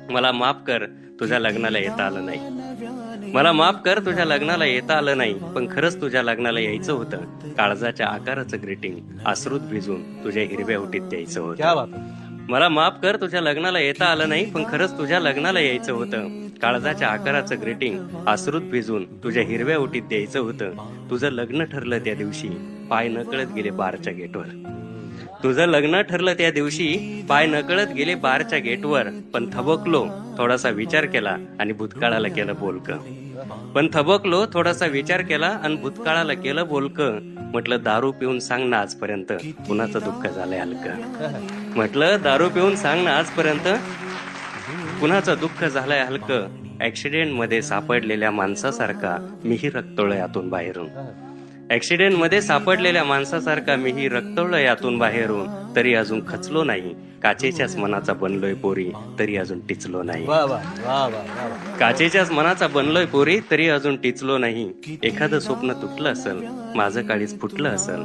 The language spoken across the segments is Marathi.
मला माफ कर तुझ्या लग्नाला येता आलं नाही. मला माफ कर तुझ्या लग्नाला येता आलं नाही, पण खरंच तुझ्या लग्नाला यायचं होतं. काळजाच्या आकाराचं ग्रीटिंग अश्रूत भिजून तुझ्या हिरव्या ओटीत द्यायचं होतं. मला माफ कर तुझ्या लग्नाला येता आलं नाही, पण खरंच तुझ्या लग्नाला यायचं होतं. काळजाच्या आकाराचं ग्रीटिंग अश्रूत भिजून तुझ्या हिरव्या ओटीत द्यायचं होतं. तुझं लग्न ठरलं त्या दिवशी पाय नकळत गेले बारच्या गेटवर. तुझं लग्न ठरलं त्या दिवशी पाय नकळत गेले बारच्या गेटवर. पण थबकलो थोडासा विचार केला आणि भूतकाळाला केलं बोलकं. पण थबकलो थोडासा विचार केला आणि भूतकाळाला केलं बोलकं. म्हटलं दारू पिऊन सांग ना आजपर्यंत कुणाचं दुःख झालंय हलकं. म्हटलं दारू पिऊन सांग ना आजपर्यंत कुणाचं दुःख झालंय हलकं. ऍक्सिडेंट मध्ये सापडलेल्या माणसासारखा मीही रक्तोळं यातून बाहेरून. ऍक्सिडेंट मध्ये सापडलेल्या माणसासारखा मीही रक्तोळं यातून बाहेरून. तरी अजून खचलो नाही, काचेच्याच मनाचा बनलोय पोरी, तरी अजून टिचलो नाही. काचेच्याच मनाचा बनलोय पोरी, तरी अजून टिचलो नाही. एखादं स्वप्न तुटलं असल माझं काळीच फुटलं असल.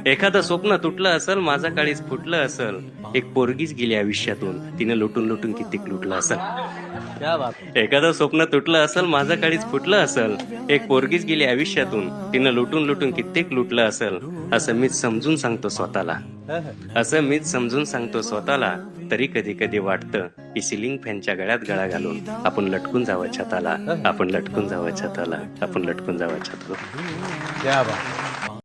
एखादं स्वप्न तुटलं असल माझं काळीच फुटलं असल. एक पोरगीच गेली आयुष्यातून तिने लुटून लुटून कितीक लुटलं असल. एखादं स्वप्न तुटलं असल माझं काळीच फुटलं असल. एक पोरगीच गेली आयुष्यातून तिनं लुटून लुटून कित्येक लुटलं असल. असं मीच समजून सांगतो स्वतःला. असं मीच समजून सांगतो स्वतःला. तरी कधी कधी वाटतं की सिलिंग फॅनच्या गळ्यात गळा घालून आपण लटकून जावं छताला. आपण लटकून जावं छताला. आपण लटकून जावं छताला.